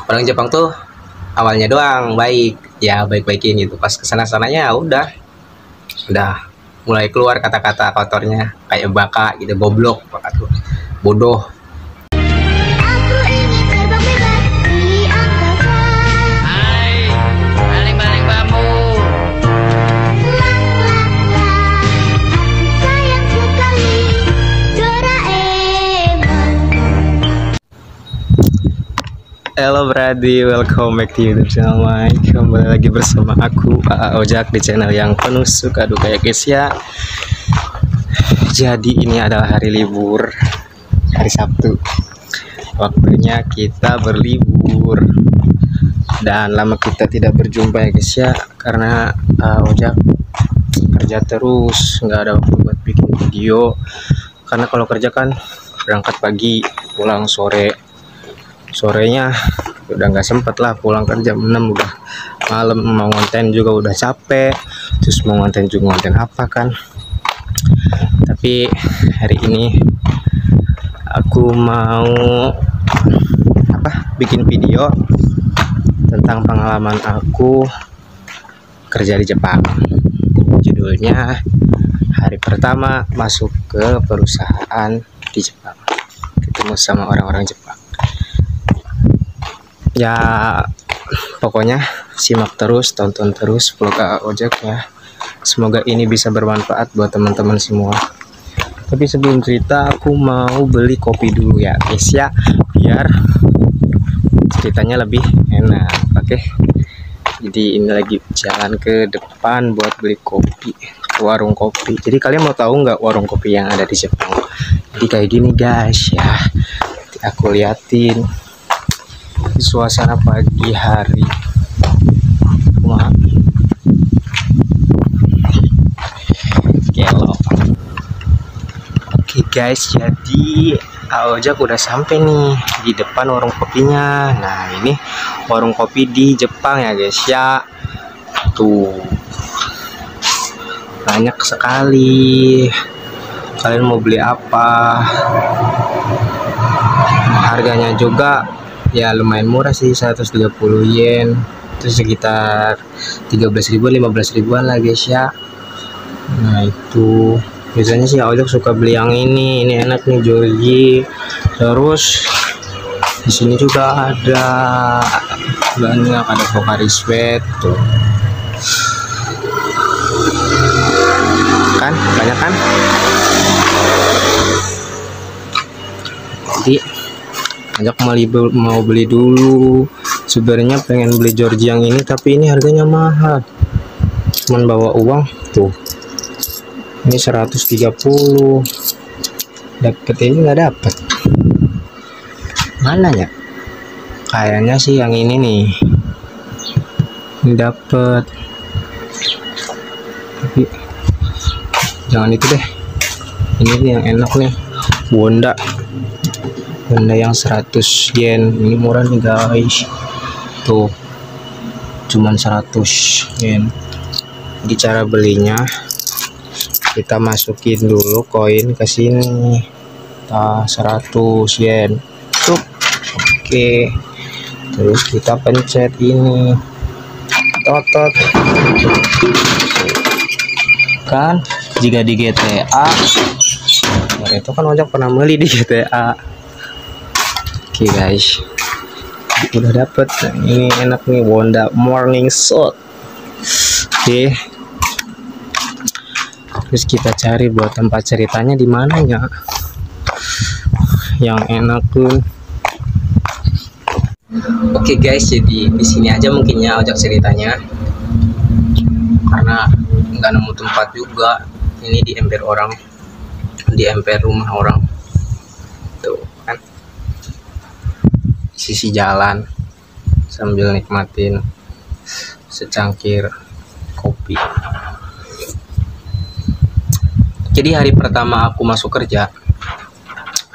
Orang Jepang tuh awalnya doang baik, ya baik-baikin gitu. Pas kesana sananya udah mulai keluar kata-kata kotornya kayak baka gitu, goblok, baka tuh bodoh. Halo Brady, welcome back to YouTube channel Mike. Kembali lagi bersama aku Pak Ojak di channel yang penuh suka duka ya guys ya. Jadi ini adalah hari libur, hari Sabtu. Waktunya kita berlibur. Dan lama kita tidak berjumpa ya guys ya, karena Ojak kerja terus, nggak ada waktu buat bikin video. Karena kalau kerja kan berangkat pagi, pulang sorenya udah nggak sempet lah, pulang kan jam 6 udah malam, mau ngonten juga udah capek, terus mau ngonten juga ngonten apa kan. Tapi hari ini aku mau bikin video tentang pengalaman aku kerja di Jepang. Judulnya hari pertama masuk ke perusahaan di Jepang, ketemu sama orang-orang Jepang. Ya pokoknya simak terus, tonton terus vlog Ojak ya. Semoga ini bisa bermanfaat buat teman-teman semua. Tapi sebelum cerita aku mau beli kopi dulu ya guys ya, biar ceritanya lebih enak. Oke. Jadi ini lagi jalan ke depan buat beli kopi, ke warung kopi. Jadi kalian mau tahu nggak warung kopi yang ada di Jepang? Jadi kayak gini guys ya. Nanti aku liatin suasana pagi hari. Wah, gelo. Oke guys, jadi Ojak udah sampai nih di depan warung kopinya. Nah ini warung kopi di Jepang ya guys ya. Tuh banyak sekali. Kalian mau beli apa? Harganya juga ya lumayan murah sih, 130 yen, itu sekitar 13.000 15.000-an lah guys ya. Nah itu biasanya sih Ojak suka beli yang ini enak nih, Georgie. Terus di sini juga ada banyak, ada Pocari Sweat tuh kan, banyak kan. Jadi Ojak mau beli dulu. Sebenarnya pengen beli Georgie yang ini, tapi ini harganya mahal. Cuman bawa uang tuh. Ini 130. Dapet ini nggak dapet. Mana ya? Kayaknya sih yang ini nih. Ini dapet. Tapi jangan itu deh. Ini nih yang enak nih. Honda yang 100 yen. Ini murah nih guys. Tuh cuman 100 yen. Jadi cara belinya, kita masukin dulu koin ke sini. 100 yen. Tuh. Oke. Terus kita pencet ini. Totot. Kan jika di GTA, itu kan Ojak pernah beli di GTA. Oke guys, udah dapet. Nah, ini enak nih, Honda Morning Shot. Oke, terus kita cari buat tempat ceritanya di mana ya yang enak tuh. Oke guys, jadi di sini aja mungkinnya Ojak ceritanya, karena nggak nemu tempat juga. Ini di emper orang, di emper rumah orang tuh kan, sisi jalan sambil nikmatin secangkir kopi. Jadi hari pertama aku masuk kerja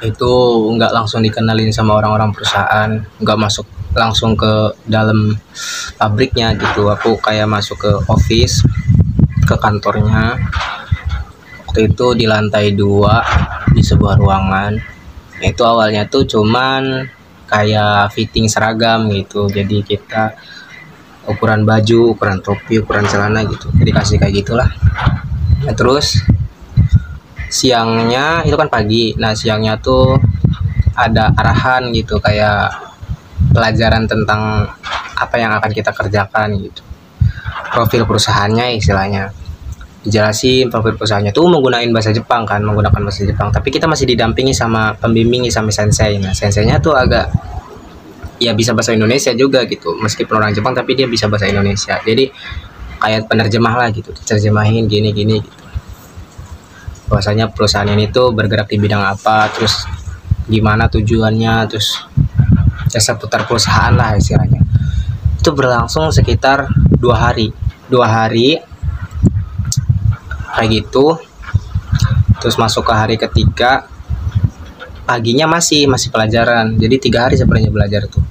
itu nggak langsung dikenalin sama orang-orang perusahaan, nggak masuk langsung ke dalam pabriknya gitu. Aku kayak masuk ke office, ke kantornya. Waktu itu di lantai 2 di sebuah ruangan. Itu awalnya tuh cuman kayak fitting seragam gitu. Jadi kita ukuran baju, ukuran topi, ukuran celana gitu, dikasih kayak gitulah. Nah, terus siangnya itu kan pagi, nah siangnya tuh ada arahan gitu, kayak pelajaran tentang apa yang akan kita kerjakan gitu, profil perusahaannya istilahnya, dijelasin profil perusahaannya tuh menggunakan bahasa Jepang kan, menggunakan bahasa Jepang, tapi kita masih didampingi sama pembimbing, sama sensei. Nah senseinya tuh agak ya bisa bahasa Indonesia juga gitu, meskipun orang Jepang tapi dia bisa bahasa Indonesia, jadi kayak penerjemah lah gitu, terjemahin gini-gini gitu, bahwasanya perusahaan ini tuh bergerak di bidang apa, terus gimana tujuannya, terus ya seputar perusahaan lah istilahnya. Itu berlangsung sekitar 2 hari kayak gitu. Terus masuk ke hari ketiga, paginya masih pelajaran, jadi 3 hari sebenarnya belajar tuh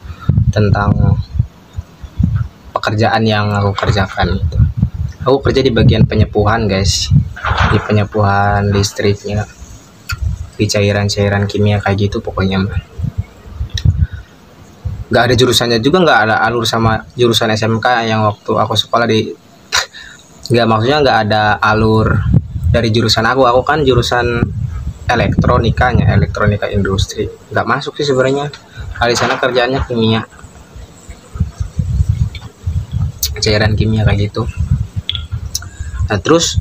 tentang pekerjaan yang aku kerjakan gitu. Aku kerja di bagian penyepuhan guys, di penyepuhan listriknya, di cairan-cairan kimia kayak gitu pokoknya. Nggak ada jurusannya juga, nggak ada alur sama jurusan SMK yang waktu aku sekolah di nggak, maksudnya nggak ada alur dari jurusan aku kan jurusan elektronika industri, nggak masuk sih sebenarnya. Di sana kerjaannya kimia, cairan kimia kayak gitu. Nah terus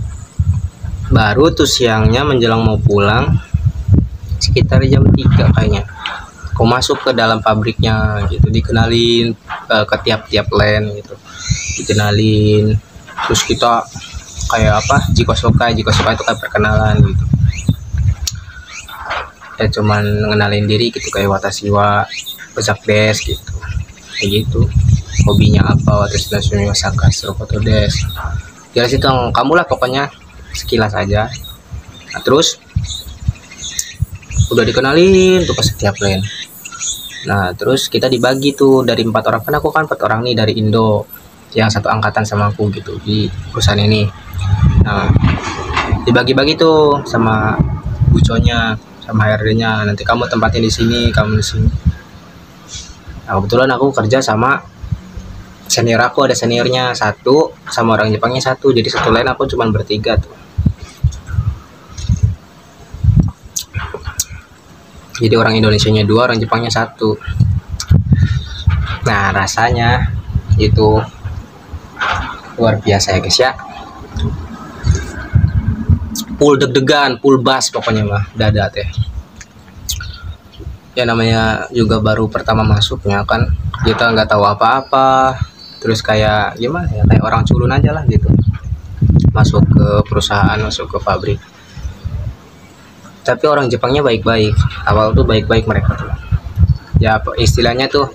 baru tuh siangnya menjelang mau pulang sekitar jam 3 kayaknya, aku masuk ke dalam pabriknya gitu, dikenalin ke tiap-tiap line gitu, dikenalin. Terus kita kayak apa, jika suka itu kayak perkenalan gitu ya, cuman ngenalin diri gitu, kayak watashiwa pesak des gitu, kayak gitu. Hobinya apa, terus nasional sakas rokoto des, jelas itu kamu lah pokoknya, sekilas aja. Nah, terus udah dikenalin tuh ke setiap line. Nah terus kita dibagi tuh dari 4 orang, kan aku kan 4 orang nih dari Indo yang satu angkatan sama aku gitu di perusahaan ini. Nah dibagi-bagi tuh sama buconya, sama HRD-nya, nanti kamu tempatin di sini, kamu di sini. Nah kebetulan aku kerja sama senior aku, ada seniornya 1 sama orang Jepangnya 1, jadi satu line aku cuma bertiga tuh. Jadi orang Indonesianya 2, orang Jepangnya 1. Nah rasanya itu luar biasa ya guys ya, full deg-degan, full bass pokoknya mah, dada teh. Ya namanya juga baru pertama masuknya kan, kita nggak tahu apa-apa, terus kayak gimana ya, kayak orang culun aja lah gitu, masuk ke perusahaan, masuk ke pabrik. Tapi orang Jepangnya baik-baik, awal tuh baik-baik mereka tuh ya, istilahnya tuh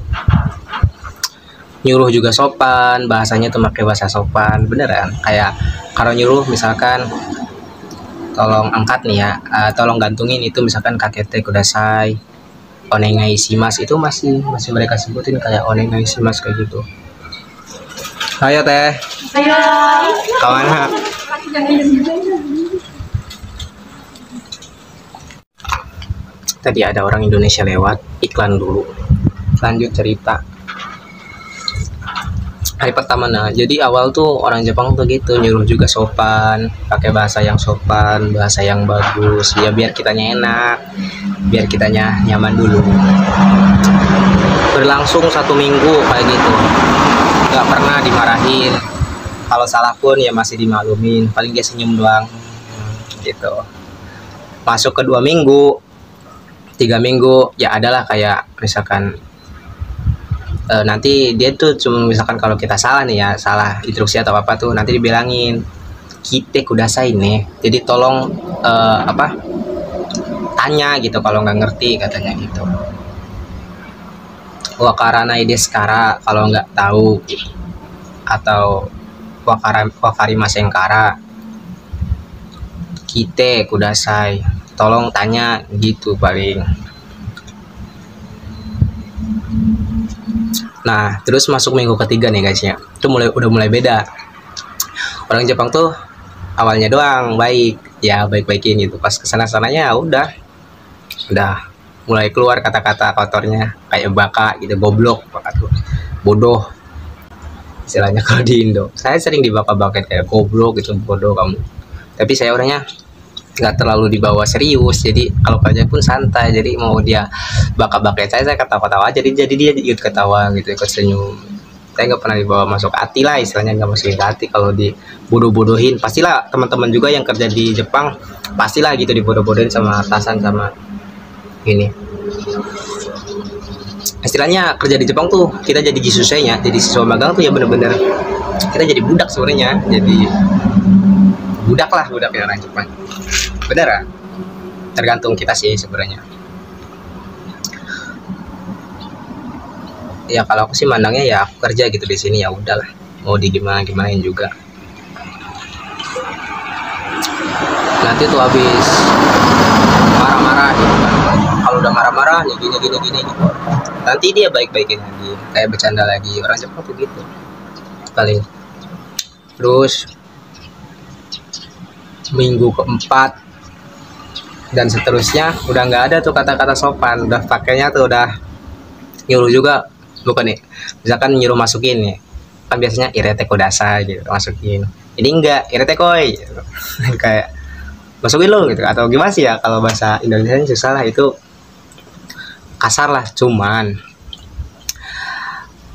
nyuruh juga sopan, bahasanya tuh pakai bahasa sopan beneran. Kayak kalau nyuruh misalkan tolong angkat nih ya, tolong gantungin itu misalkan kakete kudasai, onegai shimasu, itu masih mereka sebutin kayak onegai shimasu kayak gitu. Ayo teh, ayo kawan. Tadi ada orang Indonesia lewat, iklan dulu, lanjut cerita. Hari pertama, nah jadi awal tuh orang Jepang tuh gitu, nyuruh juga sopan, pakai bahasa yang sopan, bahasa yang bagus ya, biar kitanya enak, biar kitanya nyaman dulu. Berlangsung 1 minggu kayak gitu, nggak pernah dimarahin, kalau salah pun ya masih dimaklumin, paling dia senyum doang gitu. Masuk ke 2 minggu, 3 minggu ya adalah kayak misalkan nanti dia tuh cuma misalkan kalau kita salah nih ya, salah instruksi atau apa tuh nanti dibilangin kite kudasai nih, jadi tolong tanya gitu kalau nggak ngerti, katanya gitu. Wakaranai desu kara, kalau nggak tahu gitu. Atau wakarimasen kara kite kudasai, tolong tanya gitu paling. Nah terus masuk minggu ketiga nih guys ya, itu udah mulai beda. Orang Jepang tuh awalnya doang baik ya, baik-baikin gitu, pas kesana sananya udah mulai keluar kata-kata kotornya kayak baka gitu, goblok, baka tuh bodoh istilahnya kalau di Indo. Saya sering dibaka-bakain kayak goblok gitu, bodoh kamu. Tapi saya orangnya nggak terlalu dibawa serius, jadi kalau kerja pun santai, jadi mau dia baka-bakain saya ketawa-ketawa aja, jadi dia ikut ketawa gitu, ikut senyum. Saya nggak pernah dibawa masuk hati lah istilahnya, nggak masukin ke hati. Kalau dibodoh-bodohin pastilah, teman-teman juga yang kerja di Jepang pastilah gitu dibodoh-bodohin sama atasan sama ini. Istilahnya kerja di Jepang tuh kita jadi jisusenya, jadi siswa magang tuh ya bener-bener kita jadi budak sebenarnya, jadi budak lah, budak ya orang Jepang. Bener ya? Tergantung kita sih sebenarnya. Ya kalau aku sih mandangnya ya aku kerja gitu di sini, ya udahlah, mau di gimanain juga. Nanti tuh habis marah-marah gitu kan, kalau udah marah-marah ya gini gitu, nanti dia baik-baikin lagi, kayak bercanda lagi. Orang Jepang tuh gitu paling. Terus minggu keempat dan seterusnya udah nggak ada tuh kata-kata sopan, udah pakainya tuh udah nyuruh juga, bukan nih, misalkan nyuruh masukin nih, kan biasanya irete kodasa gitu, masukin, ini enggak irete koi gitu. Kayak masukin lo gitu, atau gimana sih ya, kalau bahasa Indonesia susah lah, itu kasar lah. Cuman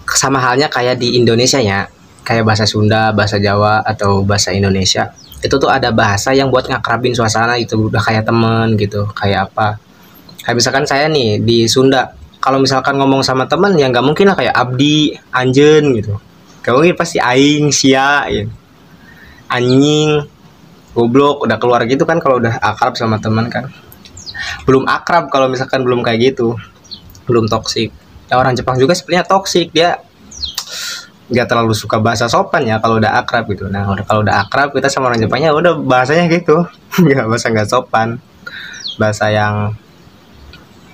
sama halnya kayak di Indonesia ya, kayak bahasa Sunda, bahasa Jawa, atau bahasa Indonesia, itu tuh ada bahasa yang buat ngakrabin suasana gitu, udah kayak temen gitu, kayak apa, kayak misalkan saya nih di Sunda, kalau misalkan ngomong sama temen ya nggak mungkin lah kayak abdi, anjen gitu, gak mungkin, pasti aing, sia gitu. Anjing, goblok, udah keluar gitu kan kalau udah akrab sama teman kan. Belum akrab kalau misalkan belum kayak gitu, belum toksik ya. Orang Jepang juga sebenarnya toksik, dia nggak terlalu suka bahasa sopan ya kalau udah akrab gitu. Nah kalau udah akrab kita sama orang Jepangnya udah bahasanya gitu, nggak, bahasa nggak sopan, bahasa yang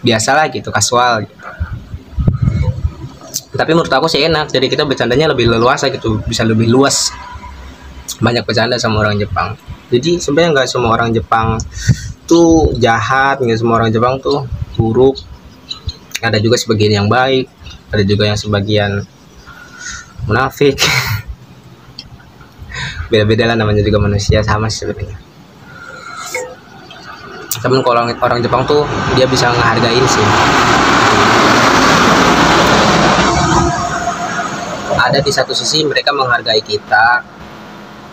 biasa lah gitu, kasual gitu. Tapi menurut aku sih enak, jadi kita bercandanya lebih leluasa gitu, bisa lebih luas, banyak bercanda sama orang Jepang. Jadi sebenarnya nggak semua orang Jepang tuh jahat, nggak semua orang Jepang tuh buruk, ada juga sebagian yang baik, ada juga yang sebagian munafik. Beda-beda lah, namanya juga manusia, sama sih sebenarnya. Tapi kalau orang Jepang tuh dia bisa ngehargain sih, ada di satu sisi mereka menghargai kita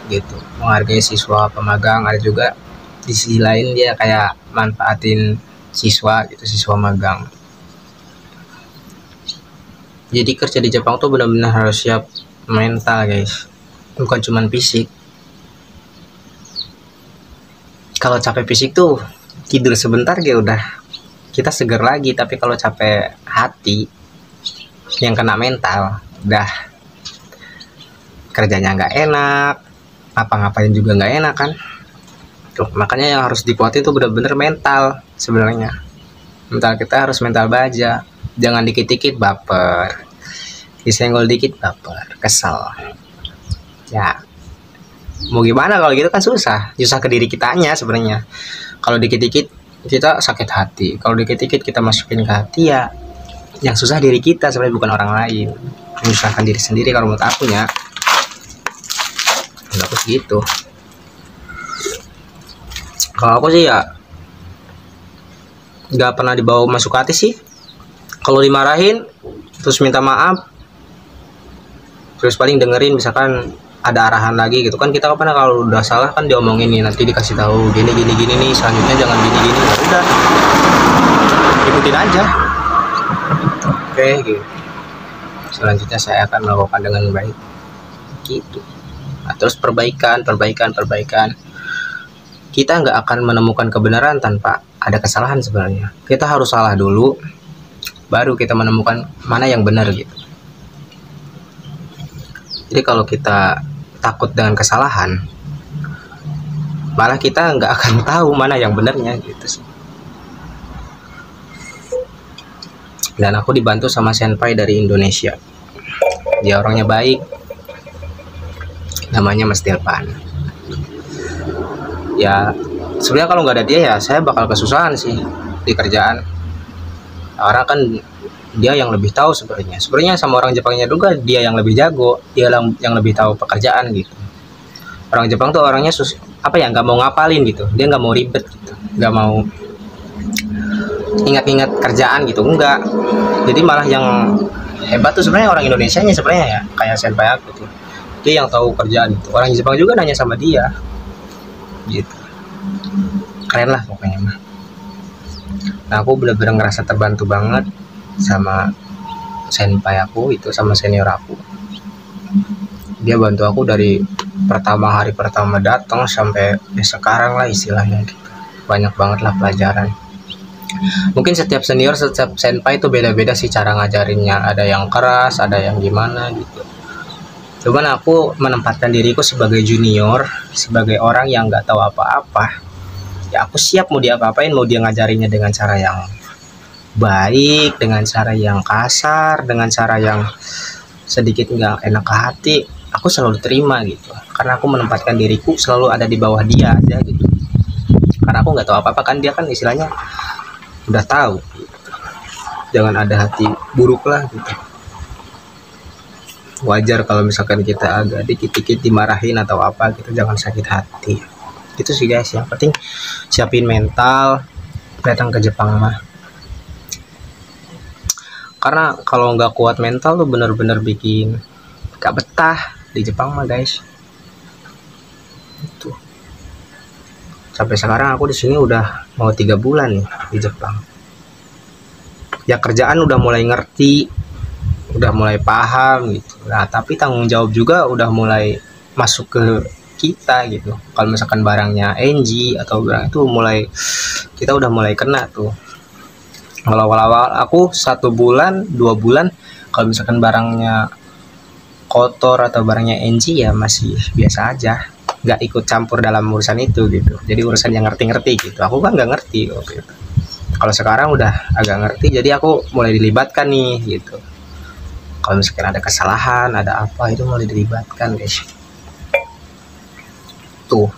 gitu, menghargai siswa pemagang. Ada juga di sisi lain dia kayak manfaatin siswa gitu, siswa magang. Jadi kerja di Jepang tuh benar-benar harus siap mental guys, bukan cuman fisik. Kalau capek fisik tuh tidur sebentar ya udah kita seger lagi, tapi kalau capek hati yang kena mental, udah kerjanya nggak enak, apa-ngapain juga nggak enak kan. Tuh, makanya yang harus dikuatin tuh bener-bener mental sebenarnya. Mental kita harus mental baja, jangan dikit-dikit baper, disenggol dikit baper, kesel. Ya mau gimana kalau gitu kan, susah ke diri kitanya sebenarnya. Kalau dikit-dikit kita sakit hati, kalau dikit-dikit kita masukin ke hati, ya yang susah diri kita sebenarnya, bukan orang lain. Menyusahkan diri sendiri kalau menurut aku ya. Menurut aku segitu. Kalau aku sih ya nggak pernah dibawa masuk hati sih. Kalau dimarahin terus minta maaf, terus paling dengerin, misalkan ada arahan lagi gitu kan, kita kapan kalau udah salah kan diomongin nih, nanti dikasih tahu gini nih, selanjutnya jangan gini, ya udah ikutin aja. Oke gitu, selanjutnya saya akan melakukan dengan baik gitu. Nah, terus perbaikan. Kita nggak akan menemukan kebenaran tanpa ada kesalahan sebenarnya. Kita harus salah dulu, baru kita menemukan mana yang benar gitu. Jadi kalau kita takut dengan kesalahan, malah kita nggak akan tahu mana yang benarnya gitu sih. Dan aku dibantu sama senpai dari Indonesia, dia orangnya baik, namanya Mas Delpan. Ya sebenarnya kalau nggak ada dia ya saya bakal kesusahan sih di kerjaan. Orang kan dia yang lebih tahu sebenarnya sama orang Jepangnya juga, dia yang lebih jago, dia yang lebih tahu pekerjaan gitu. Orang Jepang tuh orangnya apa ya, nggak mau ngapalin gitu, dia nggak mau ribet gitu, nggak mau ingat-ingat kerjaan gitu, enggak. Jadi malah yang hebat tuh sebenarnya orang Indonesianya sebenarnya ya, kayak senpai aku tuh, dia yang tahu kerjaan itu. Orang Jepang juga nanya sama dia gitu, keren lah pokoknya mah. Nah aku bener-bener ngerasa terbantu banget sama senpai aku itu, sama senior aku. Dia bantu aku dari hari pertama datang sampai sekarang lah istilahnya gitu. Banyak banget lah pelajaran. Mungkin setiap senior, setiap senpai itu beda-beda sih cara ngajarinnya, ada yang keras, ada yang gimana gitu. Cuman aku menempatkan diriku sebagai junior, sebagai orang yang nggak tahu apa-apa. Ya aku siap mau dia apa-apain, mau dia ngajarinnya dengan cara yang baik, dengan cara yang kasar, dengan cara yang sedikit nggak enak ke hati, aku selalu terima gitu. Karena aku menempatkan diriku selalu ada di bawah dia aja gitu. Karena aku nggak tahu apa-apa kan, dia kan istilahnya udah tahu gitu. Jangan ada hati buruk lah gitu. Wajar kalau misalkan kita agak dikit-dikit dimarahin atau apa gitu, jangan sakit hati. Itu sih guys, yang penting siapin mental datang ke Jepang mah. Karena kalau nggak kuat mental tuh bener-bener bikin gak betah di Jepang mah guys. Itu sampai sekarang aku di sini udah mau 3 bulan nih di Jepang. Ya kerjaan udah mulai ngerti, udah mulai paham gitu. Nah tapi tanggung jawab juga udah mulai masuk ke kita gitu. Kalau misalkan barangnya NG atau barang itu mulai, kita udah mulai kena tuh. Kalau awal-awal aku 1 bulan 2 bulan kalau misalkan barangnya kotor atau barangnya NG ya masih biasa aja, nggak ikut campur dalam urusan itu gitu. Jadi urusan yang ngerti-ngerti gitu, aku kan nggak ngerti gitu. Kalau sekarang udah agak ngerti, jadi aku mulai dilibatkan nih gitu. Kalau misalkan ada kesalahan, ada apa, itu mulai dilibatkan guys. Tuh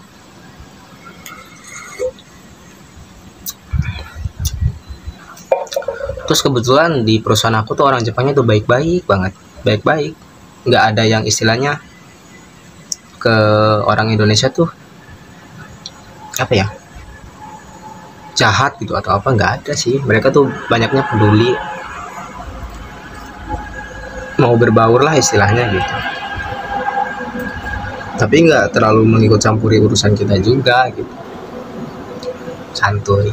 terus kebetulan di perusahaan aku tuh orang Jepangnya tuh baik-baik banget, baik-baik, nggak ada yang istilahnya ke orang Indonesia tuh apa ya, jahat gitu atau apa, nggak ada sih. Mereka tuh banyaknya peduli, mau berbaur lah istilahnya gitu, tapi nggak terlalu mengikut campuri urusan kita juga gitu, santuy.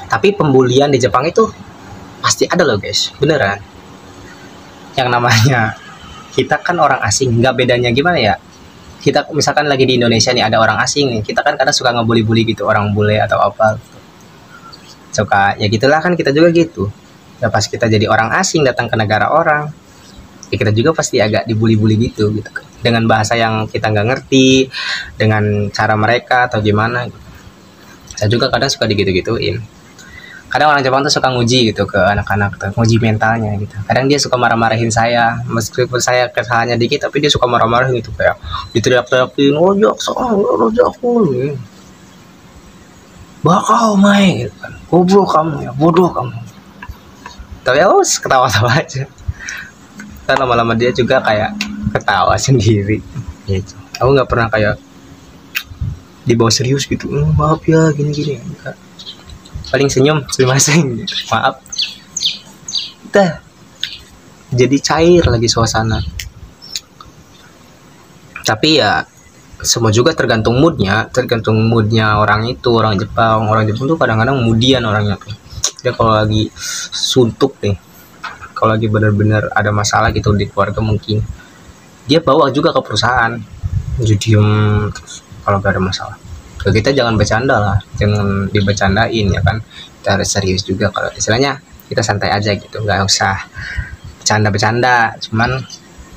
Tapi pembulian di Jepang itu pasti ada loh guys, beneran. Yang namanya kita kan orang asing, nggak bedanya gimana ya, kita misalkan lagi di Indonesia nih ada orang asing nih, kita kan kadang suka ngebully-bully gitu, orang bule atau apa suka ya gitulah kan, kita juga gitu ya. Pas kita jadi orang asing datang ke negara orang ya, kita juga pasti agak dibully-bully gitu kan, dengan bahasa yang kita nggak ngerti, dengan cara mereka atau gimana gitu. Saya juga kadang suka digitu-gituin. Kadang orang Jepang tuh suka nguji gitu ke anak-anak tuh, nguji mentalnya gitu. Kadang dia suka marah-marahin saya, meskipun saya kesalahannya dikit, tapi dia suka marah-marahin gitu, kayak diteriak-teriakin, oh jakun, bakal main, gitu kan, goblok kamu ya, bodoh kamu. Tapi aku ketawa-tawa aja. Kan lama-lama dia juga kayak ketawa sendiri gitu. Aku nggak pernah kayak dibawa serius gitu, maaf ya gini-gini, enggak. Paling senyum masing gitu. Maaf, udah jadi cair lagi suasana. Tapi ya semua juga tergantung moodnya orang itu. Orang Jepang tuh kadang-kadang kemudian orangnya tuh, dia kalau lagi suntuk nih, kalau lagi benar-benar ada masalah gitu di keluarga, mungkin dia bawa juga ke perusahaan, jadi diem terus kalau gak ada masalah. Kita jangan bercanda lah, jangan dibercandain ya kan, kita harus serius juga. Kalau istilahnya kita santai aja gitu, nggak usah bercanda-bercanda. Cuman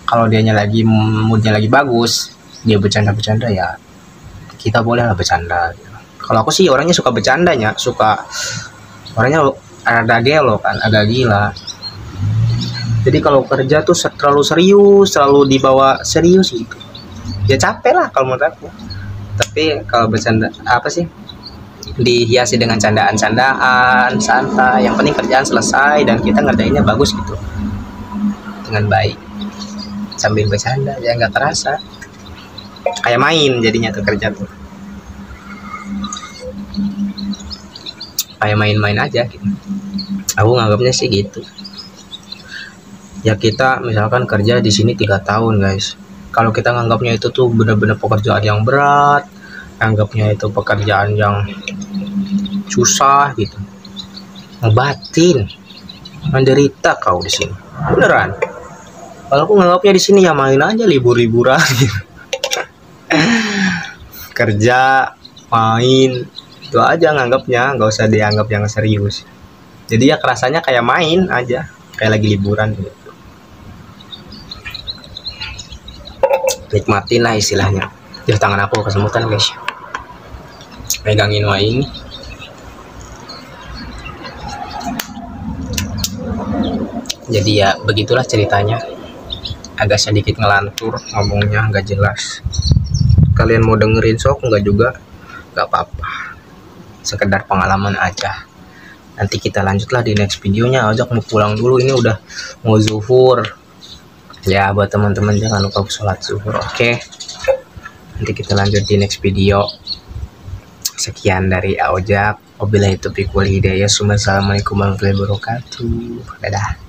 kalau dianya lagi moodnya lagi bagus, dia bercanda-bercanda ya kita boleh lah bercanda gitu. Kalau aku sih orangnya suka bercandanya, suka orangnya ada gelo kan, agak gila. Jadi kalau kerja tuh terlalu serius, terlalu dibawa serius gitu, ya capek lah kalau menurut aku. Tapi kalau bercanda apa sih, dihiasi dengan candaan-candaan santai, yang penting kerjaan selesai dan kita ngerjainnya bagus gitu, dengan baik, sambil bercanda ya, nggak terasa kayak main jadinya tuh kerja tuh, kayak main-main aja gitu. Aku nganggapnya sih gitu ya. Kita misalkan kerja di sini 3 tahun guys, kalau kita nganggapnya itu tuh bener-bener pekerjaan yang berat, anggapnya itu pekerjaan yang susah gitu, ngebatin, menderita kau di sini beneran. Kalau aku nganggapnya di sini ya main aja, libur-liburan gitu. Kerja, main, itu aja nganggapnya, nggak usah dianggap yang serius. Jadi ya kerasanya kayak main aja, kayak lagi liburan gitu. Nikmatin lah istilahnya. Ya tangan aku kesemutan guys, megangin wain. Jadi ya begitulah ceritanya, agak sedikit ngelantur ngomongnya, nggak jelas. Kalian mau dengerin sok, nggak juga nggak apa-apa, sekedar pengalaman aja. Nanti kita lanjutlah di next videonya. Ojak mau pulang dulu, ini udah mau zuhur ya. Buat teman-teman jangan lupa sholat zuhur, oke? Nanti kita lanjut di next video. Sekian dari Ojak, wabillahi taufiq wal hidayah. Assalamualaikum warahmatullahi wabarakatuh. Dadah.